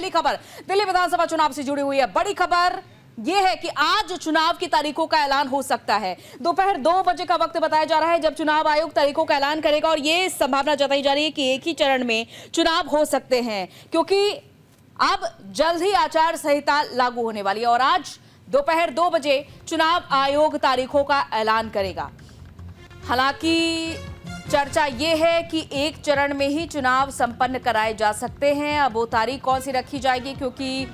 पहली खबर दिल्ली विधानसभा चुनाव से जुड़ी हुई है। बड़ी खबर यह है कि आज चुनाव की तारीखों का ऐलान हो सकता है। दोपहर 2 बजे का वक्त बताया जा रहा है जब चुनाव आयोग तारीखों का ऐलान करेगा और यह संभावना जताई जा रही है कि एक ही चरण में चुनाव हो सकते हैं, क्योंकि अब जल्द ही आचार संहिता लागू होने वाली है और आज दोपहर 2 बजे चुनाव आयोग तारीखों का ऐलान करेगा। हालांकि चर्चा यह है कि एक चरण में ही चुनाव संपन्न कराए जा सकते हैं। अब वो तारीख कौन सी रखी जाएगी, क्योंकि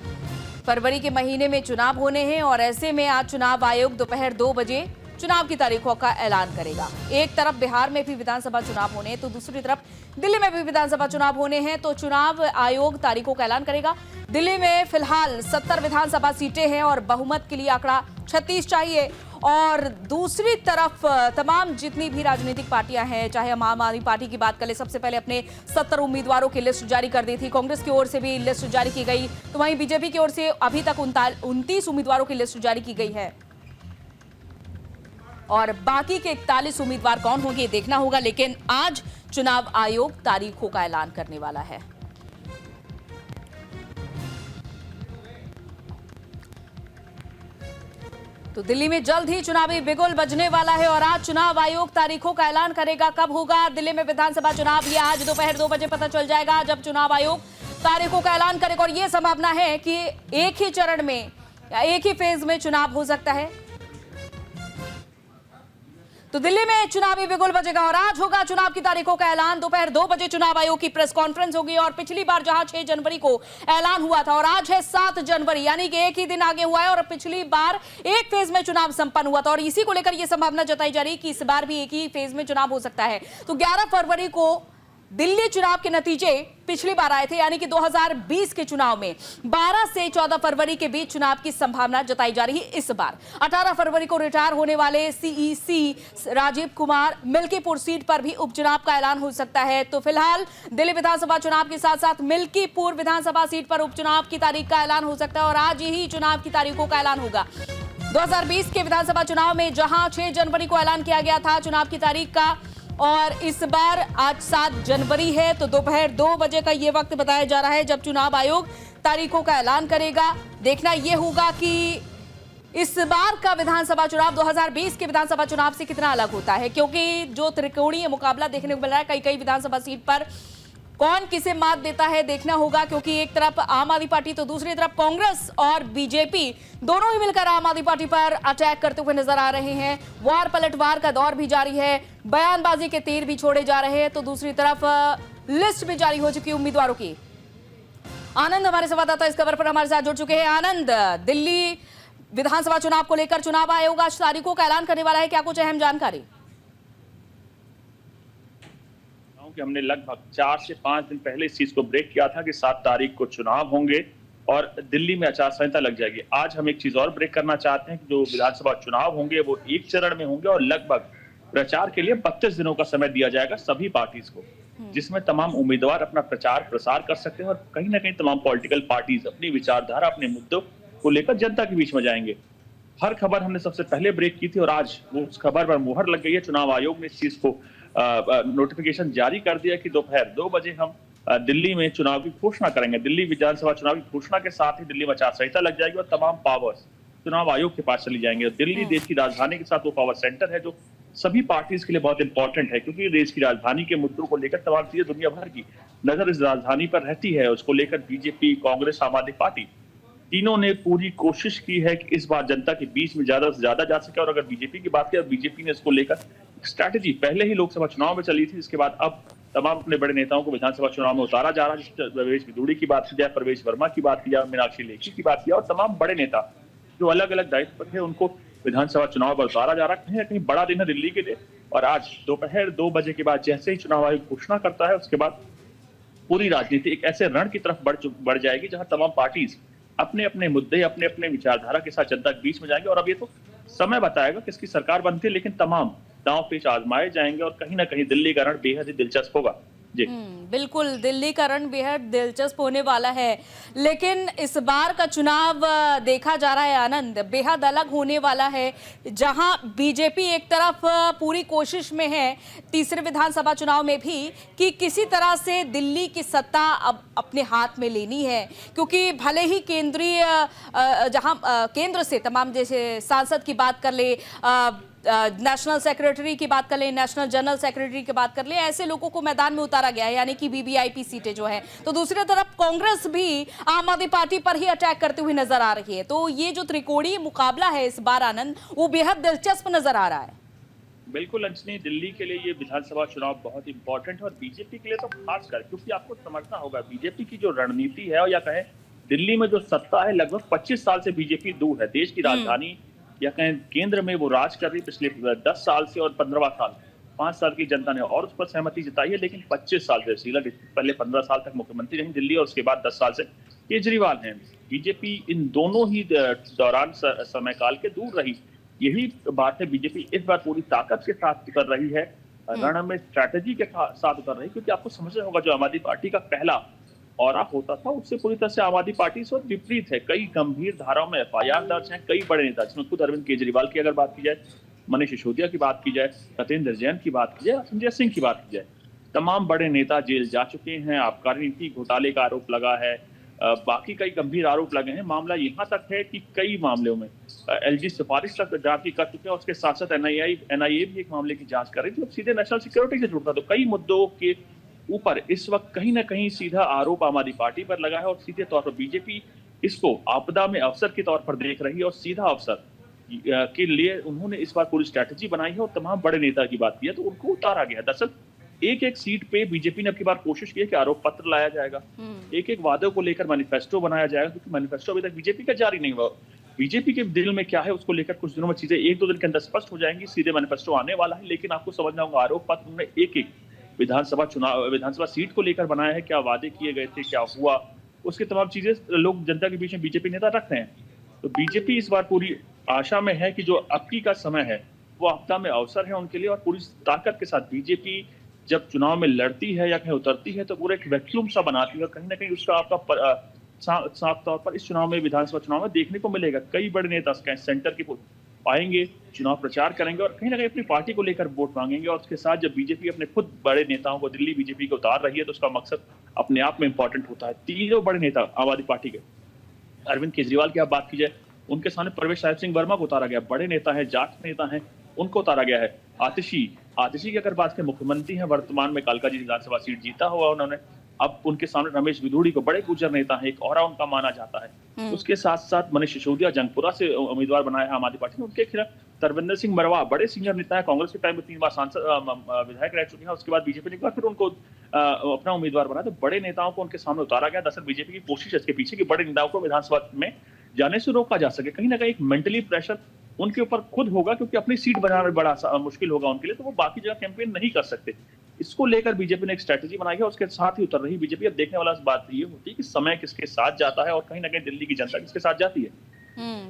फरवरी के महीने में चुनाव होने हैं और ऐसे में आज चुनाव आयोग दोपहर 2 बजे चुनाव की तारीखों का ऐलान करेगा। एक तरफ बिहार में भी विधानसभा चुनाव होने हैं तो दूसरी तरफ दिल्ली में भी विधानसभा चुनाव होने हैं, तो चुनाव आयोग तारीखों का ऐलान करेगा। दिल्ली में फिलहाल 70 विधानसभा सीटें हैं और बहुमत के लिए आंकड़ा 36 चाहिए और दूसरी तरफ तमाम जितनी भी राजनीतिक पार्टियां हैं, चाहे हम आम आदमी पार्टी की बात करें, सबसे पहले अपने 70 उम्मीदवारों की लिस्ट जारी कर दी थी। कांग्रेस की ओर से भी लिस्ट जारी की गई, तो वहीं बीजेपी की ओर से अभी तक 29 उम्मीदवारों की लिस्ट जारी की गई है और बाकी के 41 उम्मीदवार कौन होंगे ये देखना होगा। लेकिन आज चुनाव आयोग तारीखों का ऐलान करने वाला है। तो दिल्ली में जल्द ही चुनावी बिगुल बजने वाला है और आज चुनाव आयोग तारीखों का ऐलान करेगा। कब होगा दिल्ली में विधानसभा चुनाव, ये आज दोपहर 2 बजे पता चल जाएगा जब चुनाव आयोग तारीखों का ऐलान करेगा और ये संभावना है कि एक ही चरण में या एक ही फेज में चुनाव हो सकता है। तो दिल्ली में चुनावी बिगुल बजेगा और आज होगा चुनाव की तारीखों का ऐलान। दोपहर 2 बजे चुनाव आयोग की प्रेस कॉन्फ्रेंस होगी और पिछली बार जहां 6 जनवरी को ऐलान हुआ था और आज है 7 जनवरी, यानी कि एक ही दिन आगे हुआ है और पिछली बार एक फेज में चुनाव संपन्न हुआ था और इसी को लेकर यह संभावना जताई जा रही है कि इस बार भी एक ही फेज में चुनाव हो सकता है। तो 11 फरवरी को दिल्ली चुनाव के नतीजे पिछली बार आए थे, यानी कि 2020 के चुनाव में 12 से 14 फरवरी के बीच चुनाव की संभावना जताई जा रही है। इस बार 18 फरवरी को रिटायर होने वाले सीईसी राजीव कुमार मिल्कीपुर सीट पर भी उपचुनाव का ऐलान हो सकता है। तो फिलहाल दिल्ली विधानसभा चुनाव के साथ साथ मिल्कीपुर विधानसभा सीट पर उपचुनाव की तारीख का ऐलान हो सकता है और आज ही चुनाव की तारीखों का ऐलान होगा। 2020 के विधानसभा चुनाव में जहां 6 जनवरी को ऐलान किया गया था चुनाव की तारीख का और इस बार आज 7 जनवरी है, तो दोपहर 2 बजे का ये वक्त बताया जा रहा है जब चुनाव आयोग तारीखों का ऐलान करेगा। देखना यह होगा कि इस बार का विधानसभा चुनाव 2020 के विधानसभा चुनाव से कितना अलग होता है, क्योंकि जो त्रिकोणीय मुकाबला देखने को मिल रहा है कई विधानसभा सीट पर कौन किसे मात देता है देखना होगा, क्योंकि एक तरफ आम आदमी पार्टी तो दूसरी तरफ कांग्रेस और बीजेपी दोनों ही मिलकर आम आदमी पार्टी पर अटैक करते हुए नजर आ रहे हैं। वार पलटवार का दौर भी जारी है, बयानबाजी के तीर भी छोड़े जा रहे हैं, तो दूसरी तरफ लिस्ट भी जारी हो चुकी है उम्मीदवारों की। आनंद हमारे संवाददाता इस खबर पर हमारे साथ जुड़ चुके हैं। आनंद, दिल्ली विधानसभा चुनाव को लेकर चुनाव आयोग आज तारीखों का ऐलान करने वाला है, क्या कुछ अहम जानकारी? कि हमने लगभग 4 से 5 दिन पहले इस चीज को ब्रेक किया था कि 7 तारीख को चुनाव होंगे और दिल्ली में आचार संहिता लग जाएगी। आज हम एक चीज और ब्रेक करना चाहते हैं कि जो विधानसभा चुनाव होंगे वो एक चरण में होंगे और लगभग प्रचार के लिए 32 दिनों का समय दिया जाएगा सभी पार्टीज को, जिसमें तमाम उम्मीदवार अपना प्रचार प्रसार कर सकते हैं और कहीं ना कहीं तमाम पॉलिटिकल पार्टीज अपनी विचारधारा अपने मुद्दों को लेकर जनता के बीच में जाएंगे। हर खबर हमने सबसे पहले ब्रेक की थी और आज वो उस खबर पर मुहर लग गई है। चुनाव आयोग ने इस चीज को नोटिफिकेशन जारी कर दिया कि दोपहर 2 बजे हम दिल्ली में चुनाव की घोषणा करेंगे। दिल्ली विधानसभा चुनाव की घोषणा के साथ ही दिल्ली में आचार संहिता लग जाएगी और तमाम पावर्स चुनाव आयोग के पास चली जाएंगे। दिल्ली देश की राजधानी के साथ वो पावर सेंटर है जो सभी पार्टीज के लिए बहुत इंपॉर्टेंट है, क्योंकि देश की राजधानी के मुद्दों को लेकर तमाम चीजें दुनिया भर की नजर इस राजधानी पर रहती है। उसको लेकर बीजेपी, कांग्रेस, आम आदमी पार्टी तीनों ने पूरी कोशिश की है कि इस बार जनता के बीच में ज्यादा से ज्यादा जा सके। और अगर बीजेपी की बात करें, बीजेपी ने इसको लेकर स्ट्रैटेजी पहले ही लोकसभा चुनाव में चली थी, इसके बाद अब तमाम अपने बड़े नेताओं को विधानसभा चुनाव में उतारा जा रहा है। जिस प्रवेश विदुड़ी की बात की जाए, प्रवेश वर्मा की बात की जाए, मीनाक्षी लेखी की बात की जाए और तमाम बड़े नेता जो अलग अलग दायित्व पर थे उनको विधानसभा चुनाव पर उतारा जा रहा है। कहीं ना कहीं बड़ा दिन है दिल्ली के लिए और आज दोपहर 2 बजे के बाद जैसे ही चुनाव आयोग घोषणा करता है उसके बाद पूरी राजनीति एक ऐसे रण की तरफ बढ़ जाएगी जहां तमाम पार्टीज अपने अपने मुद्दे, अपने अपने विचारधारा के साथ जनता के बीच में जाएंगे। और अब ये तो समय बताएगा किसकी सरकार बनती है, लेकिन तमाम दांव पेच आजमाए जाएंगे और कहीं ना कहीं दिल्ली का रण बेहद ही दिलचस्प होगा। जी। बिल्कुल, दिल्ली का रण बेहद दिलचस्प होने वाला है, लेकिन इस बार का चुनाव देखा जा रहा है आनंद बेहद अलग होने वाला है, जहां बीजेपी एक तरफ पूरी कोशिश में है तीसरे विधानसभा चुनाव में भी कि किसी तरह से दिल्ली की सत्ता अब अपने हाथ में लेनी है, क्योंकि भले ही केंद्रीय जहां केंद्र से तमाम जैसे सांसद की बात कर ले, नेशनल सेक्रेटरी की बात कर ले, नेशनल जनरल सेक्रेटरी की बात कर ले, ऐसे लोगों को मैदान में उतारा गया है, यानी कि वीवीआईपी सीटें जो है। तो दूसरी तरफ कांग्रेस भी आम आदमी पार्टी पर ही अटैक करते हुए नजर आ रही है। तो ये जो त्रिकोणीय मुकाबला है इस बार आनंद, वो बेहद दिलचस्प नजर आ रहा है। बिल्कुल अंजनी, दिल्ली के लिए ये विधानसभा चुनाव बहुत इंपॉर्टेंट है और बीजेपी के लिए तो खासकर, क्योंकि आपको समझना होगा बीजेपी की जो रणनीति है, और या कहें दिल्ली में जो सत्ता है, लगभग 25 साल से बीजेपी दूर है। देश की राजधानी या कहें केंद्र में वो राज कर रही पिछले 10 साल से, और 15वां साल 5 साल की जनता ने और उस पर सहमति जताई है। लेकिन 25 साल से शीला पहले 15 साल तक मुख्यमंत्री रही दिल्ली, और उसके बाद 10 साल से केजरीवाल हैं। बीजेपी इन दोनों ही दौरान समय काल के दूर रही। यही बात है, बीजेपी इस बार पूरी ताकत के साथ उतर रही है, रण में स्ट्रैटेजी के साथ उतर रही है, क्योंकि आपको समझना होगा जो आम आदमी पार्टी का पहला औरा होता था, उससे पूरी तरह से आम आदमी पार्टी से विपरीत है। कई गंभीर धाराओं में एफआईआर दर्ज हैं, कई बड़े नेता, जिसमें खुद अरविंद केजरीवाल की अगर बात की जाए, मनीष सिसोदिया की बात की जाए, सत्येंद्र जैन की बात की जाए, संजय सिंह की बात की जाए, तमाम बड़े नेता जेल जा चुके हैं। आबकारी नीति घोटाले का आरोप लगा है, बाकी कई गंभीर आरोप लगे हैं। मामला यहाँ तक है कि कई मामलों में एलजी सिफारिश तक जांच की कर चुके हैं, उसके साथ साथ एनआईए भी एक मामले की जांच कर रही थी, जो सीधे नेशनल सिक्योरिटी से जुड़ता। तो कई मुद्दों के ऊपर इस वक्त कहीं ना कहीं सीधा आरोप आम आदमी पार्टी पर लगा है, और सीधे तौर पर बीजेपी इसको आपदा में अवसर के तौर पर देख रही है, और सीधा अवसर के लिए उन्होंने इस बार पूरी स्ट्रैटेजी बनाई है। और तमाम बड़े नेता की बात की है तो उनको उतारा गया। दरअसल एक एक सीट पे बीजेपी ने अब की बार कोशिश की है कि आरोप पत्र लाया जाएगा, एक एक वादों को लेकर मैनिफेस्टो बनाया जाएगा, क्योंकि मैनिफेस्टो अभी तक बीजेपी का जारी नहीं हुआ। बीजेपी के दिल में क्या है उसको लेकर कुछ दिनों में चीजें 1-2 दिन के अंदर स्पष्ट हो जाएंगी, सीधे मैनिफेस्टो आने वाला है। लेकिन आपको समझना होगा आरोप पत्र उन्होंने एक एक विधानसभा सीट को लेकर बनाया है, क्या वादे किए गए थे, क्या हुआ, उसकी तमाम चीजें लोग जनता के बीच में बीजेपी नेता रख रहे हैं। तो बीजेपी इस बार पूरी आशा में है कि जो अब की का समय है वो आपदा में अवसर है उनके लिए, और पूरी ताकत के साथ बीजेपी जब चुनाव में लड़ती है या कहीं उतरती है तो पूरा एक वैक्यूम सा बनाती है, और कहीं ना कहीं उसका आपका साफ तौर पर इस चुनाव में, विधानसभा चुनाव में देखने को मिलेगा। कई बड़े नेता सेंटर के आएंगे, चुनाव प्रचार करेंगे, और कहीं ना कहीं अपनी पार्टी को लेकर वोट मांगेंगे। और उसके साथ जब बीजेपी अपने खुद बड़े नेताओं को दिल्ली बीजेपी को उतार रही है तो उसका मकसद अपने आप में इंपॉर्टेंट होता है। तीनों बड़े नेता आम आदमी पार्टी के, अरविंद केजरीवाल की आप बात की जाए, उनके सामने प्रवेश साहिब सिंह वर्मा को उतारा गया, बड़े नेता हैं, जाट नेता हैं, उनको उतारा गया है। आतिशी की अगर बात करें, मुख्यमंत्री हैं, वर्तमान में कालका जी विधानसभा सीट जीता हुआ उन्होंने, अब उनके सामने रमेश बिधूड़ी को बड़े गुर्जर नेता है, एक और उनका माना जाता है। उसके साथ साथ मनीष सिसोदिया जंगपुरा से उम्मीदवार बनाया है आम आदमी पार्टी ने, उनके खिलाफ तरविंदर सिंह मरवा बड़े सीनियर नेता है, कांग्रेस के टाइम में 3 बार सांसद विधायक रह चुके हैं, उसके बाद बीजेपी ने फिर उनको अपना उम्मीदवार बनाया। तो बड़े नेताओं को उनके सामने उतारा गया। दरअसल बीजेपी की कोशिश है इसके पीछे कि बड़े नेताओं को विधानसभा में जाने से रोका जा सके। कहीं ना कहीं एक मेंटली प्रेशर उनके ऊपर खुद होगा, क्योंकि अपनी सीट बनाना बड़ा मुश्किल होगा उनके लिए, तो वो बाकी जगह कैंपेन नहीं कर सकते। इसको लेकर बीजेपी ने एक स्ट्रेटेजी बनाई है, और उसके साथ ही उतर रही बीजेपी। अब देखने वाला बात ये होती है कि समय किसके साथ जाता है, और कहीं ना कहीं दिल्ली की जनता किसके साथ जाती है।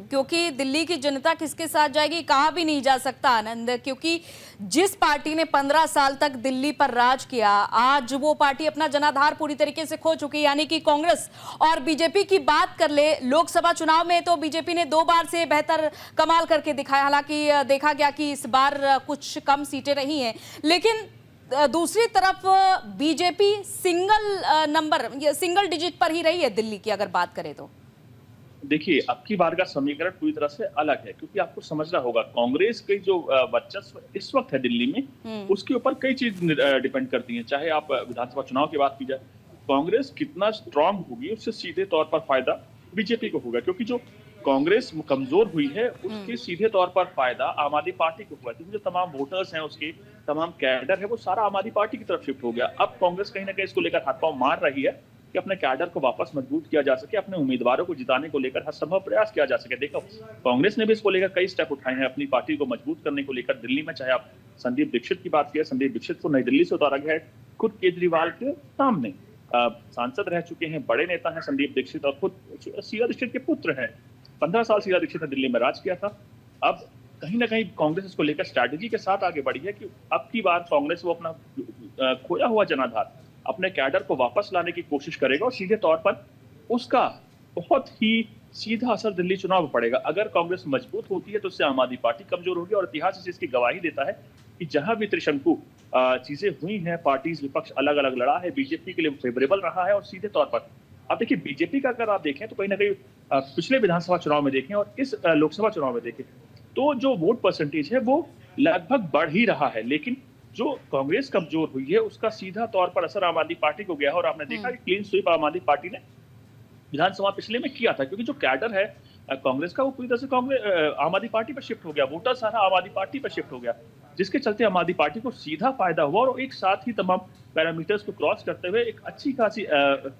क्योंकि दिल्ली की जनता किसके साथ जाएगी कहा भी नहीं जा सकता आनंद, क्योंकि जिस पार्टी ने 15 साल तक दिल्ली पर राज किया, आज वो पार्टी अपना जनाधार पूरी तरीके से खो चुकी है, यानी कि कांग्रेस। और बीजेपी की बात कर ले, लोकसभा चुनाव में तो बीजेपी ने 2 बार से बेहतर कमाल करके दिखाया। हालांकि देखा गया कि इस बार कुछ कम सीटें रही हैं, लेकिन दूसरी तरफ बीजेपी सिंगल डिजिट पर ही रही है दिल्ली की अगर बात करें तो। देखिए, अब की बार का समीकरण पूरी तरह से अलग है, क्योंकि आपको समझना होगा कांग्रेस की जो वर्चस्व इस वक्त है दिल्ली में, उसके ऊपर कई चीज डिपेंड करती हैं। चाहे आप विधानसभा चुनाव की बात की जाए, कांग्रेस कितना स्ट्रांग होगी उससे सीधे तौर पर फायदा बीजेपी को होगा, क्योंकि जो कांग्रेस कमजोर हुई है उसके सीधे तौर पर फायदा आम आदमी पार्टी को हुआ, क्योंकि जो तमाम वोटर्स हैं, उसके तमाम कैडर है, वो सारा आम आदमी पार्टी की तरफ शिफ्ट हो गया। अब कांग्रेस कहीं ना कहीं इसको लेकर हाथ पांव मार रही है कि अपने कैडर को वापस मजबूत किया जा सके, अपने उम्मीदवारों को जिताने को लेकर हर संभव प्रयास किया जा सके। देखो, कांग्रेस ने भी इसको लेकर कई स्टेप उठाए हैं अपनी पार्टी को मजबूत करने को लेकर दिल्ली में। चाहे आप संदीप दीक्षित की बात किया, संदीप दीक्षित को नई दिल्ली से उतारा गया है, खुद केजरीवाल के सामने सांसद रह चुके हैं, बड़े नेता हैं संदीप दीक्षित, और खुद शीला दीक्षित के पुत्र हैं। 15 साल शीला दीक्षित ने दिल्ली में राज किया था। अब कहीं ना कहीं कांग्रेस इसको लेकर स्ट्रैटेजी के साथ आगे बढ़ी है कि अब की बार कांग्रेस वो अपना खोया हुआ जनाधार अपने कैडर को वापस लाने की कोशिश करेगा और सीधे तौर पर उसका बहुत ही सीधा असर दिल्ली चुनाव में पड़ेगा। अगर कांग्रेस मजबूत होती है तो उससे आम आदमी पार्टी कमजोर होगी, और इतिहास इस चीज की गवाही देता है कि जहां भी त्रिशंकु चीजें हुई हैं, पार्टीज विपक्ष अलग अलग लड़ा है, बीजेपी के लिए फेवरेबल रहा है। और सीधे तौर पर आप देखिए, बीजेपी का अगर आप देखें तो कहीं ना कहीं पिछले विधानसभा चुनाव में देखें और इस लोकसभा चुनाव में देखें तो जो वोट परसेंटेज है वो लगभग बढ़ ही रहा है, लेकिन जो कांग्रेस कमजोर हुई है उसका सीधा तौर पर असर आम आदमी पार्टी को गया है। और आपने देखा कि क्लीन स्वीप आम आदमी पार्टी ने विधानसभा पिछले में किया था, क्योंकि जो कैडर है कांग्रेस का वो पूरी तरह से कांग्रेस आम आदमी पार्टी पर शिफ्ट हो गया, वोटर सारा आम आदमी पार्टी पर शिफ्ट हो गया, जिसके चलते आम आदमी पार्टी को सीधा फायदा हुआ और एक साथ ही तमाम पैरामीटर्स को क्रॉस करते हुए एक अच्छी खासी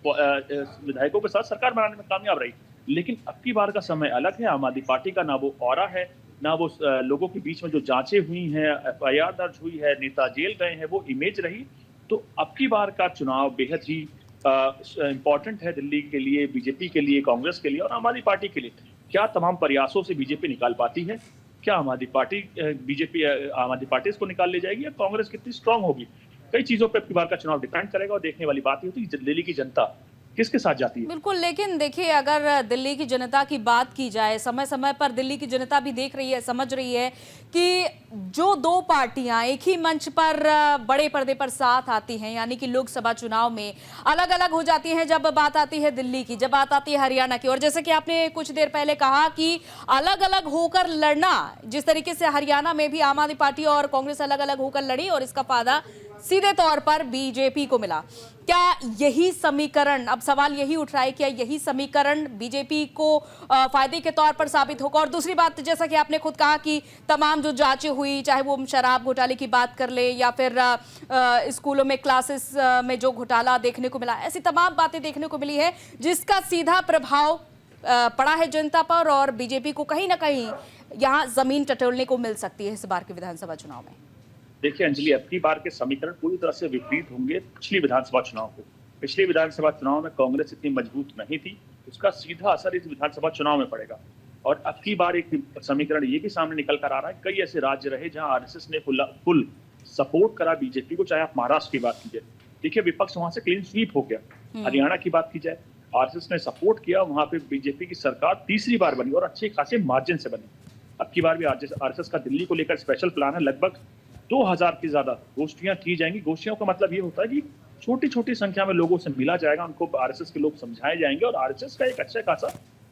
विधायकों के साथ सरकार बनाने में कामयाब रही। लेकिन अब की बार का समय अलग है, आम आदमी पार्टी का ना वो ऑरा है, ना वो लोगों के बीच में जो जांचें हुई हैं, FIR दर्ज हुई है, नेता जेल गए हैं, वो इमेज रही। तो अब की बार का चुनाव बेहद ही इम्पोर्टेंट है दिल्ली के लिए, बीजेपी के लिए, कांग्रेस के लिए और आम आदमी पार्टी के लिए। क्या तमाम प्रयासों से बीजेपी निकाल पाती है? क्या आम आदमी पार्टी इसको निकाल ले जाएगी, या कांग्रेस कितनी स्ट्रांग होगी? कई चीजों पर अब की बार का चुनाव डिपेंड करेगा और देखने वाली बात ये होती है दिल्ली की जनता किसके साथ जाती है। बिल्कुल, लेकिन देखिए, अगर दिल्ली की जनता की बात की जाए, समय समय पर दिल्ली की जनता भी देख रही है, समझ रही है कि जो दो पार्टियां एक ही मंच पर बड़े पर्दे पर साथ आती हैं, यानी कि लोकसभा चुनाव में अलग अलग हो जाती हैं जब बात आती है दिल्ली की, जब बात आती है हरियाणा की। और जैसे कि आपने कुछ देर पहले कहा कि अलग अलग होकर लड़ना, जिस तरीके से हरियाणा में भी आम आदमी पार्टी और कांग्रेस अलग अलग होकर लड़ी और इसका फायदा सीधे तौर पर बीजेपी को मिला। क्या यही समीकरण, अब सवाल यही उठ रहा है, क्या यही समीकरण बीजेपी को फायदे के तौर पर साबित होगा? और दूसरी बात, जैसा कि आपने खुद कहा कि तमाम जो जांचें हुई, चाहे वो शराब घोटाले की बात कर ले या फिर स्कूलों में क्लासेस में जो घोटाला देखने को मिला, ऐसी तमाम बातें देखने को मिली है जिसका सीधा प्रभाव पड़ा है जनता पर और बीजेपी को कहीं ना कहीं यहाँ जमीन टटोलने को मिल सकती है इस बार के विधानसभा चुनाव में। देखिए अंजलि, अब की बार के समीकरण पूरी तरह से विपरीत होंगे पिछली विधानसभा चुनाव को। पिछले विधानसभा चुनाव में कांग्रेस इतनी मजबूत नहीं थी, उसका सीधा असर इस विधानसभा चुनाव में पड़ेगा। और अब की बार एक समीकरण ये भी सामने निकल कर आ रहा है, कई ऐसे राज्य रहे जहां आरएसएस ने फुल सपोर्ट करा बीजेपी को। चाहे आप महाराष्ट्र की बात कीजिए, देखिए विपक्ष वहां से क्लीन स्वीप हो गया। हरियाणा की बात की जाए, आरएसएस ने सपोर्ट किया, वहां पे बीजेपी की सरकार तीसरी बार बनी और अच्छे खासे मार्जिन से बनी। अब की बार भी आरएसएस का दिल्ली को लेकर स्पेशल प्लान है, लगभग 2000 की ज्यादा गोष्ठियां की जाएंगी। गोष्ठियों का मतलब ये होता है कि छोटी छोटी संख्या में लोगों से मिला जाएगा, उनको आरएसएस के लोग समझाए जाएंगे और आरएसएस का एक अच्छा खासा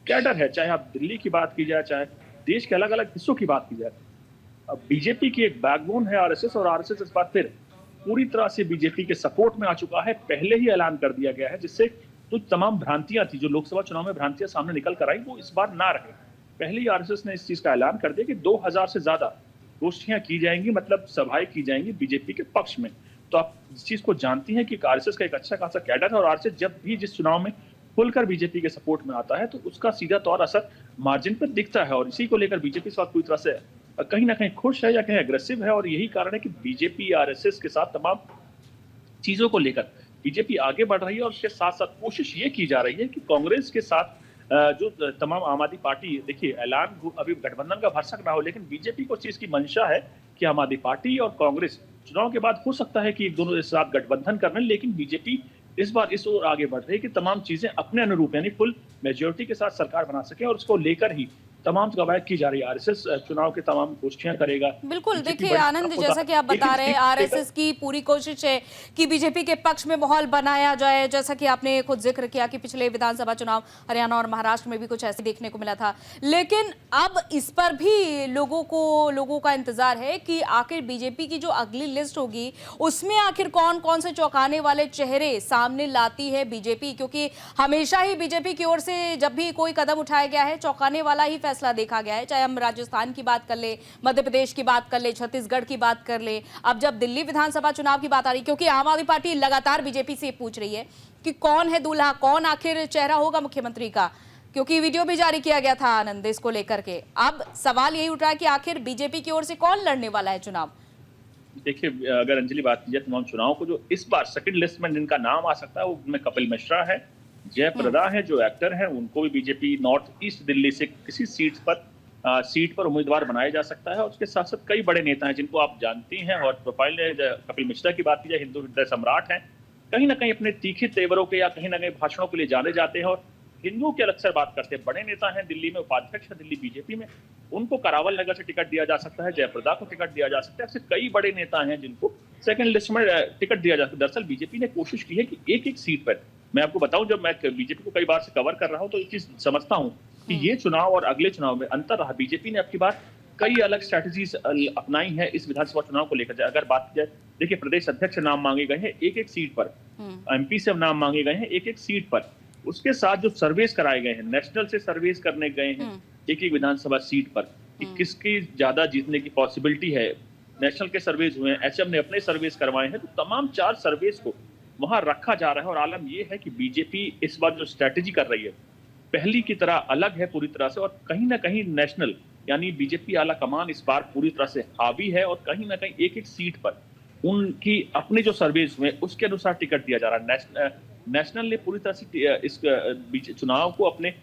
कैडर है। चाहे आप दिल्ली की बात की जाए, चाहे देश के अलग अलग हिस्सों की बात की जाए, अब बीजेपी की एक बैकबोन है आरएसएस, और आरएसएस इस बार फिर पूरी तरह से बीजेपी के सपोर्ट में आ चुका है। पहले ही ऐलान कर दिया गया है, जिससे जो तमाम भ्रांतियां थी, जो लोकसभा चुनाव में भ्रांतियां सामने निकल कर आई, वो इस बार ना रहे। पहले ही आरएसएस ने इस चीज का ऐलान कर दिया कि 2000 से ज्यादा गोष्ठियां की जाएंगी, मतलब सभाएं की जाएंगी बीजेपी के पक्ष में। तो आप इस चीज को जानती हैं कि आरएसएस का एक अच्छा खासा कैडर है, और आरएसएस जब भी जिस चुनाव में खुलकर बीजेपी के सपोर्ट में आता है तो उसका सीधा तौर असर मार्जिन पर दिखता है। और इसी को लेकर बीजेपी इस वक्त पूरी तरह से कहीं ना कहीं खुश है या कहीं अग्रेसिव है, और यही कारण है कि बीजेपी आरएसएस के साथ तमाम चीजों को लेकर बीजेपी आगे बढ़ रही है। और उसके साथ साथ कोशिश ये की जा रही है कि कांग्रेस के साथ जो तमाम आम आदमी पार्टी, देखिए ऐलान अभी गठबंधन का भरसक ना हो, लेकिन बीजेपी को चीज की मंशा है कि आम आदमी पार्टी और कांग्रेस चुनाव के बाद हो सकता है कि दोनों एक साथ गठबंधन कर लें, लेकिन बीजेपी इस बार इस ओर आगे बढ़ रही है कि तमाम चीजें अपने अनुरूप यानी फुल मेजोरिटी के साथ सरकार बना सके, और उसको लेकर ही तमाम कवायद की जा रही है। आरएसएस चुनाव के तमाम गोष्ठियां करेगा। बिल्कुल, देखिए आनंद, जैसा कि आप बता रहे हैं, आरएसएस की पूरी कोशिश है कि बीजेपी के पक्ष में माहौल बनाया जाए। जैसा कि आपने खुद जिक्र किया कि पिछले विधानसभा चुनाव हरियाणा और महाराष्ट्र में भी कुछ ऐसे देखने को मिला था, लेकिन अब इस पर भी लोगों का इंतजार है कि आखिर बीजेपी की जो अगली लिस्ट होगी उसमें आखिर कौन कौन से चौंकाने वाले चेहरे सामने लाती है बीजेपी, क्योंकि हमेशा ही बीजेपी की ओर से जब भी कोई कदम उठाया गया है चौंकाने वाला ही फैसला देखा गया है। चाहे हम राजस्थान की बात कर ले, मध्य प्रदेश की बात कर ले, छत्तीसगढ़ की बात कर ले, अब जब दिल्ली विधानसभा चुनाव की बात आ रही, क्योंकि आम आदमी पार्टी लगातार बीजेपी से पूछ रही है कि कौन है दूल्हा, कौन आखिर चेहरा होगा मुख्यमंत्री का, क्योंकि वीडियो भी जारी किया गया था आनंद इसको लेकर के। अब सवाल यही उठ रहा है कि आखिर बीजेपी की ओर से कौन लड़ने वाला है चुनाव। देखिए, अगर अंजलि बात की जाए तमाम चुनाव को, जो इस बार सेकंड लिस्ट में जिनका नाम आ सकता है उनमें कपिल मिश्रा है, जयप्रदा है जो एक्टर है, उनको भी बीजेपी नॉर्थ ईस्ट दिल्ली से किसी सीट पर उम्मीदवार बनाया जा सकता है। और उसके साथ साथ कई बड़े नेता हैं जिनको आप जानती हैं, और प्रोफाइल कपिल मिश्रा की बात की जाए, हिंदू हृदय सम्राट हैं, कहीं ना कहीं अपने तीखे तेवरों के या कहीं ना कहीं भाषणों के लिए जाने जाते हैं और हिंदुओं की अक्सर बात करते हैं। बड़े नेता हैं, दिल्ली में उपाध्यक्ष है दिल्ली बीजेपी में, उनको करावल नगर से टिकट दिया जा सकता है, जयप्रदा को टिकट दिया जा सकता है। ऐसे कई बड़े नेता हैं जिनको सेकंड लिस्ट में टिकट दिया जा सकता है। दरअसल बीजेपी ने कोशिश की है कि एक एक सीट पर, मैं आपको बताऊं, जब मैं बीजेपी को कई बार से कवर कर रहा हूं तो एक चीज समझता हूं कि ये चुनाव और अगले चुनाव में अंतर रहा। बीजेपी ने अब की बार कई अलग स्ट्रैटेजीज अपनाई है इस विधानसभा चुनाव को लेकर। अगर बात की जाए, देखिए प्रदेश अध्यक्ष नाम मांगे गए हैं एक एक सीट पर, एमपी से नाम मांगे गए हैं एक एक सीट पर, उसके साथ जो सर्वेस कराए गए हैं, नेशनल से सर्वेस करने गए हैं एक एक विधानसभा सीट पर कि किसकी ज्यादा जीतने की पॉसिबिलिटी है। नेशनल के सर्वेस हुए हैं, एचएम ने अपने सर्वेस करवाए हैं, तो तमाम 4 सर्वेस को वहां रखा जा रहा है। और आलम यह है कि बीजेपी इस बार जो स्ट्रैटेजी कर रही है पहली की तरह अलग है पूरी तरह से, और कहीं ना कहीं नेशनल यानी बीजेपी आला कमान इस बार पूरी तरह से हावी है और कहीं ना कहीं एक एक सीट पर उनकी अपने जो सर्वेस हुए उसके अनुसार टिकट दिया जा रहा है। नेशनल ने पूरी तरह से इस चुनाव को अपने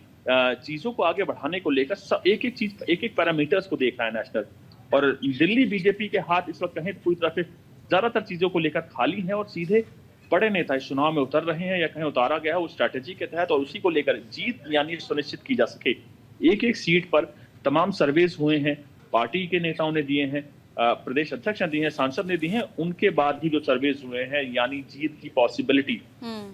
चीजों को आगे बढ़ाने को लेकर एक एक चीज, एक एक पैरामीटर्स को देख रहा है नेशनल। और दिल्ली बीजेपी के हाथ इस वक्त कहें पूरी तरह से ज्यादातर चीजों को लेकर खाली है और सीधे बड़े नेता इस चुनाव में उतर रहे हैं या कहीं उतारा गया है उस स्ट्रैटेजी के तहत, और उसी को लेकर जीत यानी सुनिश्चित की जा सके। एक एक सीट पर तमाम सर्वेस हुए हैं, पार्टी के नेताओं ने दिए हैं, प्रदेश अध्यक्ष ने दिए हैं, सांसद ने दिए हैं, उनके बाद ही जो सर्वेस हुए हैं यानी जीत की पॉसिबिलिटी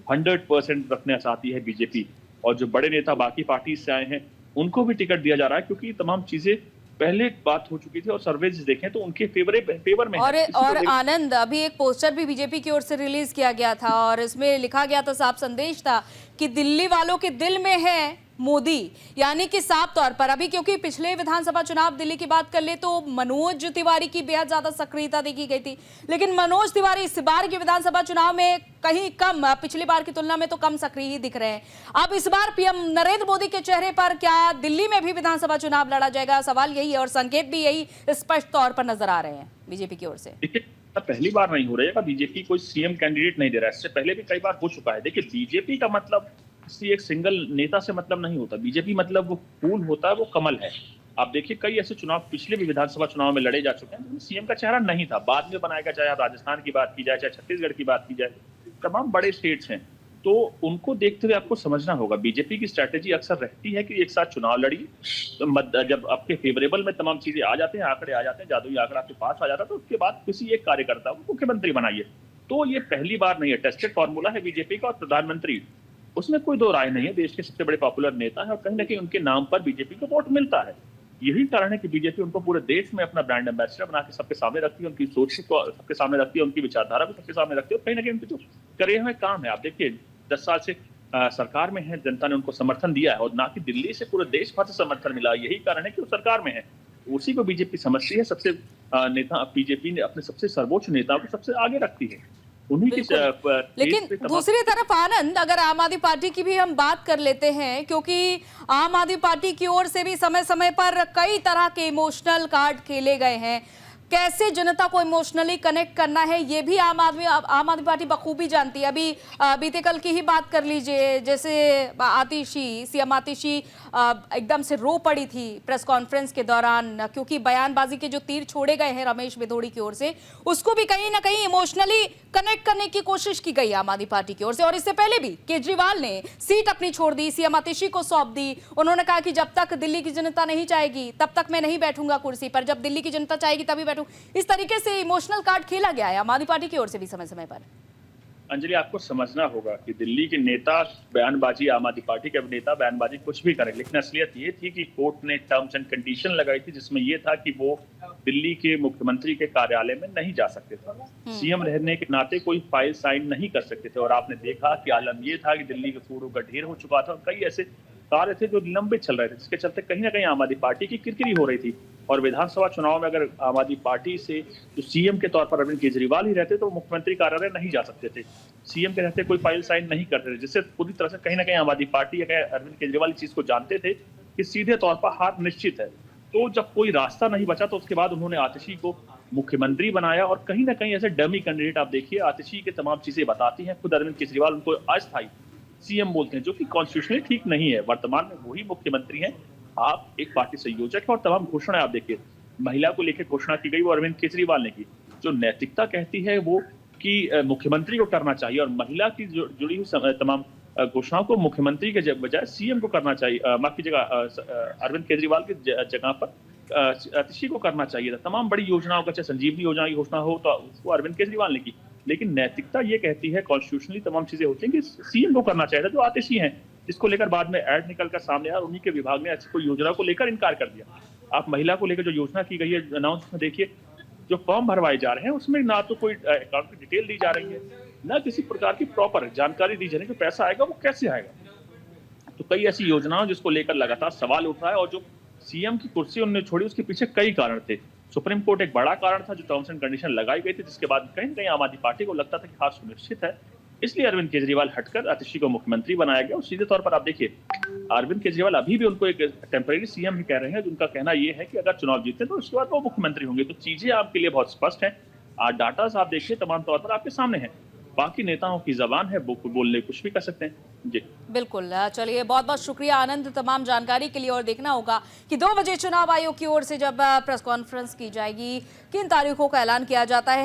100% रखना चाहती है बीजेपी। और जो बड़े नेता बाकी पार्टी से आए हैं उनको भी टिकट दिया जा रहा है क्योंकि तमाम चीजें पहले बात हो चुकी थी और सर्वेस देखें तो उनके फेवर में और आनंद, अभी एक पोस्टर भी बीजेपी की ओर से रिलीज किया गया था और इसमें लिखा गया था, साफ संदेश था कि दिल्ली वालों के दिल में है मोदी, यानी कि साफ तौर पर अभी, क्योंकि पिछले विधानसभा चुनाव दिल्ली की बात कर ले तो मनोज तिवारी की बेहद ज्यादा सक्रियता देखी गई थी, लेकिन मनोज तिवारी इस बार के विधानसभा चुनाव में कहीं कम, पिछली बार की तुलना में तो कम सक्रिय ही दिख रहे हैं। अब इस बार पीएम नरेंद्र मोदी के चेहरे पर क्या दिल्ली में भी विधानसभा चुनाव लड़ा जाएगा, सवाल यही है और संकेत भी यही स्पष्ट तौर पर नजर आ रहे हैं बीजेपी की ओर से। देखिए, पहली बार नहीं हो रहा है, बीजेपी कोई सीएम कैंडिडेट नहीं दे रहा है, इससे पहले भी कई बार हो चुका है। देखिए, बीजेपी का मतलब किसी एक सिंगल नेता से मतलब नहीं होता, बीजेपी मतलब वो फूल होता है, वो कमल है। आप देखिए कई ऐसे चुनाव पिछले भी विधानसभा चुनाव में लड़े जा चुके हैं जिसमें सीएम का चेहरा नहीं था, बाद में बनाया गया। चाहे आप राजस्थान की बात की जाए, चाहे छत्तीसगढ़ की बात की जाए, तमाम बड़े स्टेट्स हैं, तो उनको देखते हुए आपको समझना होगा बीजेपी की स्ट्रैटेजी अक्सर रहती है कि एक साथ चुनाव लड़िए, तो जब आपके फेवरेबल में तमाम चीजें आ जाते हैं, आंकड़े आ जाते हैं, जादुई आंकड़ा आपके पास आ जाता है, तो उसके बाद किसी एक कार्यकर्ता को मुख्यमंत्री बनाइए। तो ये पहली बार नहीं है, टेस्टेड फॉर्मूला है बीजेपी का। और प्रधानमंत्री, उसमें कोई दो राय नहीं है, देश के सबसे बड़े पॉपुलर नेता है और कहीं ना कहीं उनके नाम पर बीजेपी को वोट मिलता है। यही कारण है कि बीजेपी उनको पूरे देश में अपना ब्रांड एम्बेसडर बना के सबके सामने रखती है, उनकी सोच को सबके सामने रखती है, उनकी विचारधारा को सबके सामने रखती है। और कहीं ना कहीं उनके जो करे हुए काम है, आप देखिए 10 साल से सरकार में है, जनता ने उनको समर्थन दिया है और ना कि दिल्ली से पूरे देश भर से समर्थन मिला। यही कारण है कि वो सरकार में है, उसी को बीजेपी समझती है। सबसे नेता बीजेपी ने अपने सबसे सर्वोच्च नेताओं को सबसे आगे रखती है, उन्हीं की। लेकिन दूसरी तरफ आनंद, अगर आम आदमी पार्टी की भी हम बात कर लेते हैं, क्योंकि आम आदमी पार्टी की ओर से भी समय समय पर कई तरह के इमोशनल कार्ड खेले गए हैं, कैसे जनता को इमोशनली कनेक्ट करना है ये भी आम आदमी पार्टी बखूबी जानती है। अभी बीते कल की ही बात कर लीजिए, जैसे सीएम आतिशी एकदम से रो पड़ी थी प्रेस कॉन्फ्रेंस के दौरान, क्योंकि बयानबाजी के जो तीर छोड़े गए हैं रमेश बिधोड़ी की ओर से, उसको भी कहीं ना कहीं इमोशनली कनेक्ट करने की कोशिश की गई आम आदमी पार्टी की ओर से। और इससे पहले भी केजरीवाल ने सीट अपनी छोड़ दी, सीएम आतिशी को सौंप दी। उन्होंने कहा कि जब तक दिल्ली की जनता नहीं चाहेगी तब तक मैं नहीं बैठूंगा कुर्सी पर, जब दिल्ली की जनता चाहेगी तभी बैठूंगा। इस तरीके से इमोशनल कार्ड खेला गया है आम आदमी पार्टी की ओर से भी समय समय पर। अंजलि, आपको समझना होगा कि दिल्ली के नेता बयानबाजी, आम आदमी पार्टी के नेता बयानबाजी कुछ भी करें, लेकिन असलियत ये थी कि कोर्ट ने टर्म्स एंड कंडीशन लगाई थी जिसमें ये था कि वो दिल्ली के मुख्यमंत्री के कार्यालय में नहीं जा सकते थे, सीएम रहने के नाते कोई फाइल साइन नहीं कर सकते थे। और आपने देखा कि आलम ये था कि दिल्ली के कूड़ों का ढेर हो चुका था और कई ऐसे कार्य थे जो लंबित चल रहे थे, जिसके चलते कहीं ना कहीं आम आदमी पार्टी की किरकिरी हो रही थी। और विधानसभा चुनाव में अगर आम आदमी पार्टी से जो सीएम के तौर पर अरविंद केजरीवाल ही रहते तो मुख्यमंत्री कार्यालय नहीं जा सकते थे, सीएम के रहते कोई फाइल साइन नहीं करते थे, जिससे पूरी तरह से कहीं ना कहीं आम आदमी पार्टी या अरविंद केजरीवाल इस चीज को जानते थे कि सीधे तौर पर हार निश्चित है। तो जब कोई रास्ता नहीं बचा तो उसके बाद उन्होंने आतिशी को मुख्यमंत्री बनाया। और कहीं ना कहीं ऐसे डमी कैंडिडेट आप देखिए, आतिशी के तमाम चीजें बताती हैं, खुद अरविंद केजरीवाल उनको अस्थायी सीएम बोलते हैं, जो कि कॉन्स्टिट्यूशनली ठीक नहीं है। वर्तमान में वही मुख्यमंत्री हैं, आप एक पार्टी संयोजक है और तमाम घोषणाएं आप देखिए, महिला को लेकर घोषणा की गई वो अरविंद केजरीवाल ने की। जो नैतिकता कहती है वो कि मुख्यमंत्री को करना चाहिए और महिला की जुड़ी हुई तमाम घोषणाओं को मुख्यमंत्री के बजाय सीएम को करना चाहिए, माफ कीजिएगा अरविंद केजरीवाल की जगह पर आतिशी को करना चाहिए था। तमाम बड़ी योजनाओं का, चाहे संजीवनी योजना की घोषणा हो तो उसको अरविंद केजरीवाल ने की, लेकिन नैतिकता ये कहती है, कॉन्स्टिट्यूशनली तमाम चीजें होती हैं कि सीएम को करना चाहिए था, जो आतिशी हैं, जिसको लेकर बाद में ऐड निकल कर सामने आया, उन्हीं के विभाग ने ऐसी कोई योजना को लेकर इनकार कर दिया। आप महिला को लेकर जो योजना की गई है अनाउंस में देखिए, जो फॉर्म भरवाए जा रहे हैं उसमें ना तो कोई अकाउंट की डिटेल दी जा रही है, ना किसी प्रकार की प्रॉपर जानकारी दी जा रही है, जो पैसा आएगा वो कैसे आएगा। तो कई ऐसी योजनाओं जिसको लेकर लगातार सवाल उठ रहा है, और जो सीएम की कुर्सी उन्होंने छोड़ी उसके पीछे कई कारण थे। सुप्रीम कोर्ट एक बड़ा कारण था, जो टर्म्स एंड कंडीशन लगाई गई थी, जिसके बाद कहीं न कहीं आम आदमी पार्टी को लगता था कि हाँ सुनिश्चित है, इसलिए अरविंद केजरीवाल हटकर आतिशी को मुख्यमंत्री बनाया गया। और सीधे तौर पर आप देखिए, अरविंद केजरीवाल अभी भी उनको एक टेम्परेरी सीएम ही कह रहे हैं, जिनका कहना यह है कि अगर चुनाव जीते तो उसके बाद वो मुख्यमंत्री होंगे। तो चीजें आपके लिए बहुत स्पष्ट हैं, डाटा आप देखिए तमाम तौर पर आपके सामने है। बाकी नेताओं की जबान है, वो बोलने कुछ भी कर सकते हैं। जी बिल्कुल, चलिए बहुत बहुत शुक्रिया आनंद तमाम जानकारी के लिए। और देखना होगा कि 2 बजे चुनाव आयोग की ओर से जब प्रेस कॉन्फ्रेंस की जाएगी, किन तारीखों का ऐलान किया जाता है।